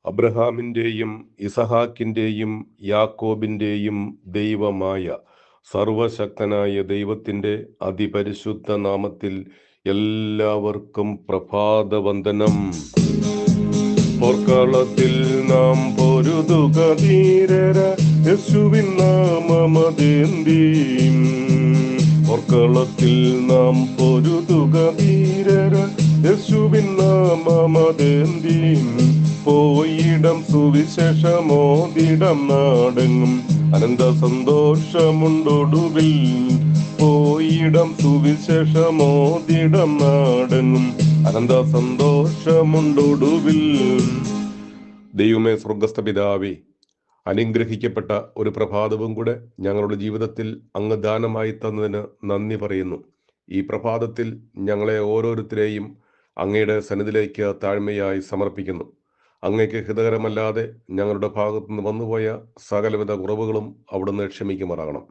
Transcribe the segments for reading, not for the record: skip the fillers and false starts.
അബ്രഹാമിൻ്റെയും ഇസഹാക്കിൻ്റെയും യാക്കോബിൻ്റെയും ദൈവമായ സർവശക്തനായ ദൈവത്തിൻ്റെ അതിപരിശുദ്ധ നാമത്തിൽ എല്ലാവർക്കും പ്രഭാതവന്ദനം. പോർക്കളത്തിൽ നാം പൊരുതുക ധീരര, യേശുവിൻ നാമമതേന്തി. പോർക്കളത്തിൽ നാം പൊരുതുക ധീരര, യേശുവിൻ നാമമതേന്തി. പോയിടം സുവിശേഷമോദിടം നാടെങ്ങും അനന്ത സന്തോഷമുണ്ടൊടുവിൽ. പോയിടം സുവിശേഷമോദിടം നാടെങ്ങും അനന്ത സന്തോഷമുണ്ടൊടുവിൽ. ദൈവമേ, സ്വർഗസ്ഥ പിതാവേ, അനുഗ്രഹിക്കപ്പെട്ട ഒരു പ്രഭാതവും കൂടെ ഞങ്ങളുടെ ജീവിതത്തിൽ അങ്ങ് ദാനമായി തന്നതിന് നന്ദി പറയുന്നു. ഈ പ്രഭാതത്തിൽ ഞങ്ങളെ ഓരോരുത്തരെയും അങ്ങയുടെ സന്നിധിയിലേക്ക് താഴ്മയായി സമർപ്പിക്കുന്നു. അങ്ങയ്ക്ക് ഹിതകരമല്ലാതെ ഞങ്ങളുടെ ഭാഗത്തു നിന്ന് വന്നുപോയ സകലവിധ കുറവുകളും അവിടുന്ന് ക്ഷമിക്കുമാറാകണം.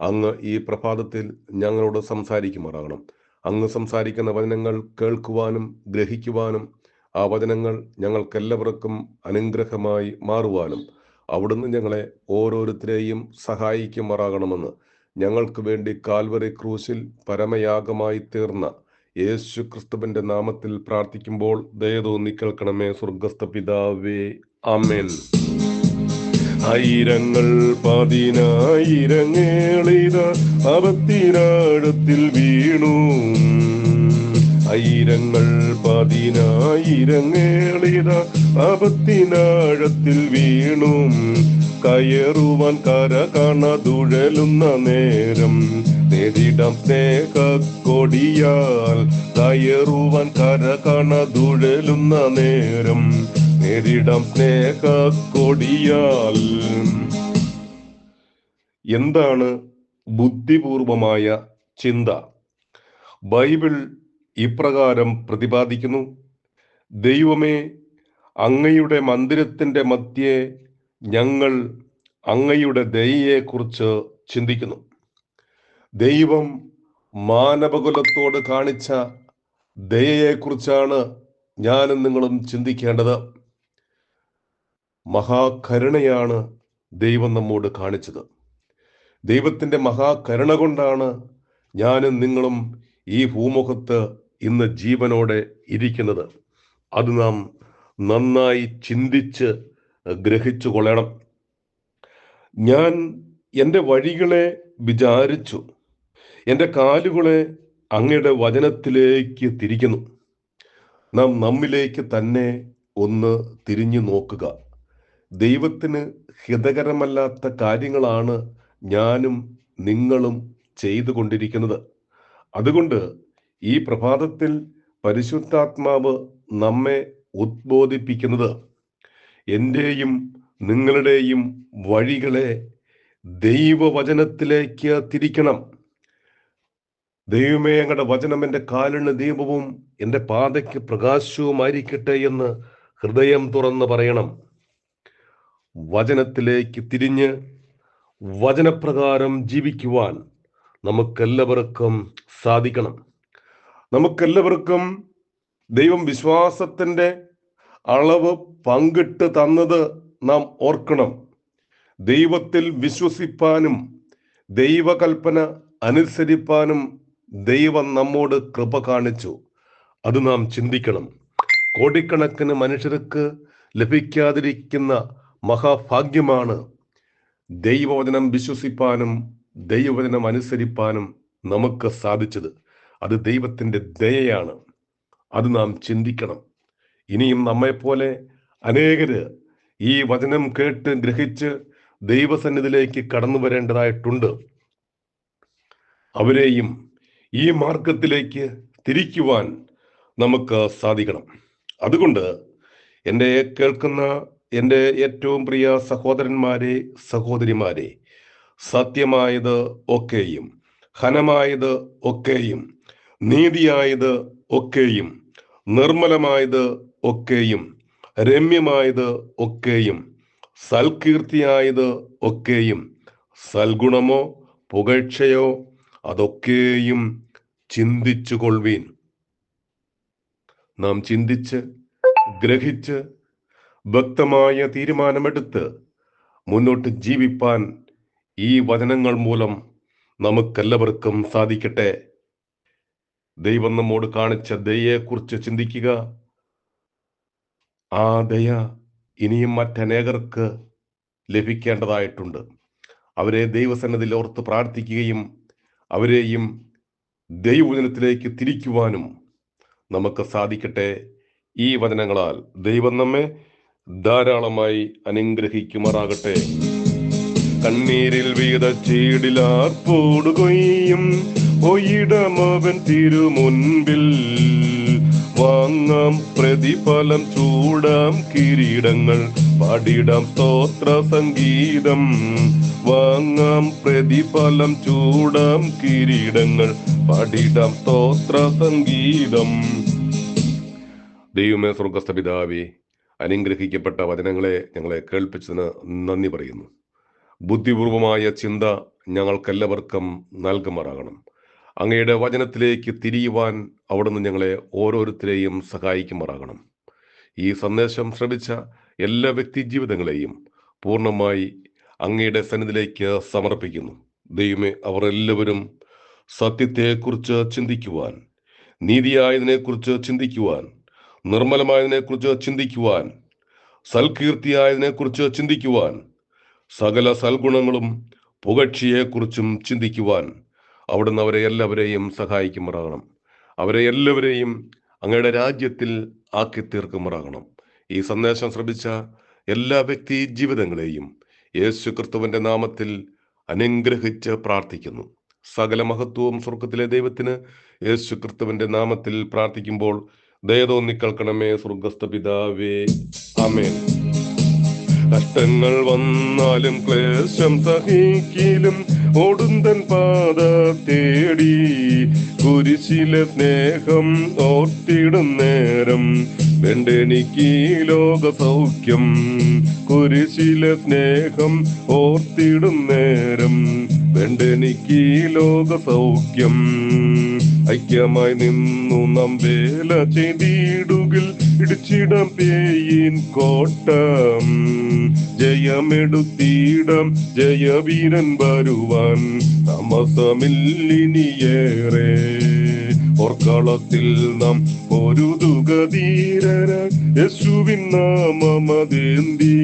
അങ്ങ് ഈ പ്രഭാതത്തിൽ ഞങ്ങളോട് സംസാരിക്കുമാറാകണം. അങ്ങ് സംസാരിക്കുന്ന വചനങ്ങൾ കേൾക്കുവാനും ഗ്രഹിക്കുവാനും ആ വചനങ്ങൾ ഞങ്ങൾക്കെല്ലാവർക്കും അനുഗ്രഹമായി മാറുവാനും അവിടുന്ന് ഞങ്ങളെ ഓരോരുത്തരെയും സഹായിക്കുമാറാകണമെന്ന് ഞങ്ങൾക്ക് വേണ്ടി കാൽവറി ക്രൂശിൽ പരമയാഗമായി തീർന്ന യേശു ക്രിസ്തുവിന്റെ നാമത്തിൽ പ്രാർത്ഥിക്കുമ്പോൾ ദയതോന്നി കേൾക്കണമേ സ്വർഗസ്ഥ പിതാവേ, ആമേൻ. ആയിരങ്ങൾ പതിനായിരങ്ങളേത അവത്തിനാഴത്തിൽ വീണു. ആയിരങ്ങൾ പതിനായിരങ്ങളേത അവത്തിനാഴത്തിൽ വീണു. കയറുവാൻ കര കാണതുഴലുന്ന നേരം നേരിടാം സ്നേഹക്കൊടിയാൽ. കയറുവാൻ കര കാണതുഴലുന്ന നേരം നേരിടാം സ്നേഹക്കൊടിയാൽ. എന്താണ് ബുദ്ധിപൂർവമായ ചിന്ത? ബൈബിൾ ഇപ്രകാരം പ്രതിപാദിക്കുന്നു: ദൈവമേ, അങ്ങയുടെ മന്ദിരത്തിന്റെ മധ്യേ ഞങ്ങൾ അങ്ങയുടെ ദയയെക്കുറിച്ച് ചിന്തിക്കുന്നു. ദൈവം മാനവകുലത്തോട് കാണിച്ച ദയയെക്കുറിച്ചാണ് ഞാനും നിങ്ങളും ചിന്തിക്കേണ്ടത്. മഹാകരുണയാണ് ദൈവം നമ്മോട് കാണിച്ചത്. ദൈവത്തിന്റെ മഹാകരുണ കൊണ്ടാണ് ഞാനും നിങ്ങളും ഈ ഭൂമുഖത്ത് ഇന്ന് ജീവനോടെ ഇരിക്കുന്നത്. അത് നാം നന്നായി ചിന്തിച്ച് ഗ്രഹിച്ചു കൊള്ളണം. ഞാൻ എൻ്റെ വഴികളെ വിചാരിച്ചു, എൻ്റെ കാലുകളെ അങ്ങയുടെ വചനത്തിലേക്ക് തിരിക്കുന്നു. നാം നമ്മിലേക്ക് തന്നെ ഒന്ന് തിരിഞ്ഞു നോക്കുക. ദൈവത്തിന് ഹിതകരമല്ലാത്ത കാര്യങ്ങളാണ് ഞാനും നിങ്ങളും ചെയ്തുകൊണ്ടിരിക്കുന്നത്. അതുകൊണ്ട് ഈ പ്രഭാതത്തിൽ പരിശുദ്ധാത്മാവ് നമ്മെ ഉദ്ബോധിപ്പിക്കുന്നത് എൻ്റെയും നിങ്ങളുടെയും വഴികളെ ദൈവവചനത്തിലേക്ക് തിരിക്കണം. ദൈവമേ, അങ്ങയുടെ വചനം എൻ്റെ കാലിന് ദീപവും എൻ്റെ പാതയ്ക്ക് പ്രകാശവുമായിരിക്കട്ടെ എന്ന് ഹൃദയം തുറന്ന് പറയണം. വചനത്തിലേക്ക് തിരിഞ്ഞ് വചനപ്രകാരം ജീവിക്കുവാൻ നമുക്കെല്ലാവർക്കും സാധിക്കണം. നമുക്കെല്ലാവർക്കും ദൈവം വിശ്വാസത്തിൻ്റെ അളവ് പങ്കിട്ട് തന്നത് നാം ഓർക്കണം. ദൈവത്തിൽ വിശ്വസിപ്പാനും ദൈവകൽപ്പന അനുസരിപ്പാനും ദൈവം നമ്മോട് കൃപ കാണിച്ചു. അത് നാം ചിന്തിക്കണം. കോടിക്കണക്കിന് മനുഷ്യർക്ക് ലഭിക്കാതിരിക്കുന്ന മഹാഭാഗ്യമാണ് ദൈവവചനം വിശ്വസിപ്പാനും ദൈവവചനം അനുസരിപ്പാനും നമുക്ക് സാധിച്ചത്. അത് ദൈവത്തിൻ്റെ ദയയാണ്. അത് നാം ചിന്തിക്കണം. ഇനിയും നമ്മെപ്പോലെ അനേകര് ഈ വചനം കേട്ട് ഗ്രഹിച്ച് ദൈവസന്നിധിയിലേക്ക് കടന്നു വരേണ്ടതായിട്ടുണ്ട്. അവരെയും ഈ മാർഗത്തിലേക്ക് തിരിക്കുവാൻ നമുക്ക് സാധിക്കണം. അതുകൊണ്ട് എൻ്റെ കേൾക്കുന്ന എൻ്റെ ഏറ്റവും പ്രിയ സഹോദരന്മാരെ, സഹോദരിമാരെ, സത്യമായത് ഒക്കെയും ഘനമായത് ഒക്കെയും നീതിയായത് ഒക്കെയും നിർമ്മലമായത് ഒക്കെയും രമ്യമായത് ഒക്കെയും സൽകീർത്തിയായത് ഒക്കെയും സൽഗുണമോ പുകഴ്ചയോ അതൊക്കെയും ചിന്തിച്ചു കൊള്ളുവീൻ. നാം ചിന്തിച്ച് ഗ്രഹിച്ച് വ്യക്തമായ തീരുമാനമെടുത്ത് മുന്നോട്ട് ജീവിപ്പാൻ ഈ വചനങ്ങൾ മൂലം നമുക്കെല്ലാവർക്കും സാധിക്കട്ടെ. ദൈവം നമ്മോട് കാണിച്ച ദയയെക്കുറിച്ച് ചിന്തിക്കുക. ആ ദയ ഇനിയും മറ്റനേകർക്ക് ലഭിക്കേണ്ടതായിട്ടുണ്ട്. അവരെ ദൈവസന്നിധിയിൽ ഓർത്ത് പ്രാർത്ഥിക്കുകയും അവരെയും ദൈവവചനത്തിലേക്ക് തിരിക്കുവാനും നമുക്ക് സാധിക്കട്ടെ. ഈ വചനങ്ങളാൽ ദൈവം നമ്മെ ധാരാളമായി അനുഗ്രഹിക്കുമാറാകട്ടെ. കണ്ണീരിൽ വീതച്ചീടിലാർപ്പോടു കൊയ്യും ഒയിടമവൻ തിരുമുൻപിൽ വാങ്ങാം പ്രതിഫലം, ചൂടാം കിരീടങ്ങൾ, പാടിടാം സ്തോത്ര സംഗീതം. വാങ്ങാം പ്രതിഫലം, ചൂടാം കിരീടങ്ങൾ, പാടിടാം സ്തോത്ര സംഗീതം. ദൈവമേ, സ്വർഗ്ഗസ്ഥ പിതാവേ, അനുഗ്രഹിക്കപ്പെട്ട വചനങ്ങളെ ഞങ്ങളെ കേൾപ്പിച്ചതിന് നന്ദി പറയുന്നു. ബുദ്ധിപൂർവമായ ചിന്ത ഞങ്ങൾക്കെല്ലാവർക്കും നൽകുമാറാകണം. അങ്ങയുടെ വചനത്തിലേക്ക് തിരിയുവാൻ അവിടുന്ന് ഞങ്ങളെ ഓരോരുത്തരെയും സഹായിക്കുമാറാകണം. ഈ സന്ദേശം ശ്രവിച്ച എല്ലാ വ്യക്തി ജീവിതങ്ങളെയും പൂർണ്ണമായി അങ്ങയുടെ സന്നിധിയിലേക്ക് സമർപ്പിക്കുന്നു. ദൈവമേ, അവർ എല്ലാവരും സത്യത്തെക്കുറിച്ച് ചിന്തിക്കുവാൻ, നീതിയായതിനെക്കുറിച്ച് ചിന്തിക്കുവാൻ, നിർമ്മലമായതിനെക്കുറിച്ച് ചിന്തിക്കുവാൻ, സൽകീർത്തിയായതിനെക്കുറിച്ച് ചിന്തിക്കുവാൻ, സകല സൽഗുണങ്ങളും പുകഴ്ചയെക്കുറിച്ചും ചിന്തിക്കുവാൻ അവിടുന്ന് അവരെ എല്ലാവരെയും സഹായിക്കുമാറാകണം. അവരെ എല്ലാവരെയും അങ്ങയുടെ രാജ്യത്തിൽ ആക്കി തീർക്കുമാറാകണം. ഈ സന്ദേശം ശ്രമിച്ച എല്ലാ വ്യക്തി ജീവിതങ്ങളെയും യേശു ക്രിസ്തുവിന്റെ നാമത്തിൽ അനുഗ്രഹിച്ച് പ്രാർത്ഥിക്കുന്നു. സകല മഹത്വവും സ്വർഗത്തിലെ ദൈവത്തിന് യേശു ക്രിസ്തുവിന്റെ നാമത്തിൽ പ്രാർത്ഥിക്കുമ്പോൾ ദയ തോന്നി കേൾക്കണമേ സ്വർഗ്ഗസ്ഥ പിതാവേ. ആമേൻ. കഷ്ടങ്ങൾ വന്നാലും ക്ലേശം സഹിക്കിലും ഓടുന്തൻ പാത തേടി കുരിശിലെ സ്നേഹം ഓർത്തിടും നേരം വേണ്ടെനിക്ക് ലോക സൗഖ്യം. കുരിശിലെ സ്നേഹം ഓർത്തിടും നേരം വേണ്ടെനിക്ക് ലോക സൗഖ്യം. ഐക്യമായി നിന്നു നാം വേല ചെയ്തിടുകിൽ ഇടിച്ചിടം പേയിൻ കോട്ടം. ജയമെടുത്തിടം ജയവീരൻ വരുവാൻ താമസമില്ലിനിയേറെ. ഓർക്കളത്തിൽ നാം പൊരുതുകധീരര യേശുവിൻ നാമമതേന്തി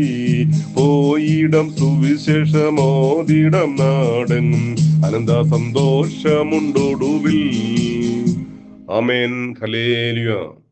പോയിടം സുവിശേഷമോദിടം നാടെങ്ങും അനന്ത സന്തോഷമുണ്ടൊടുവിൽ. ആമേൻ. ഹല്ലേലൂയ.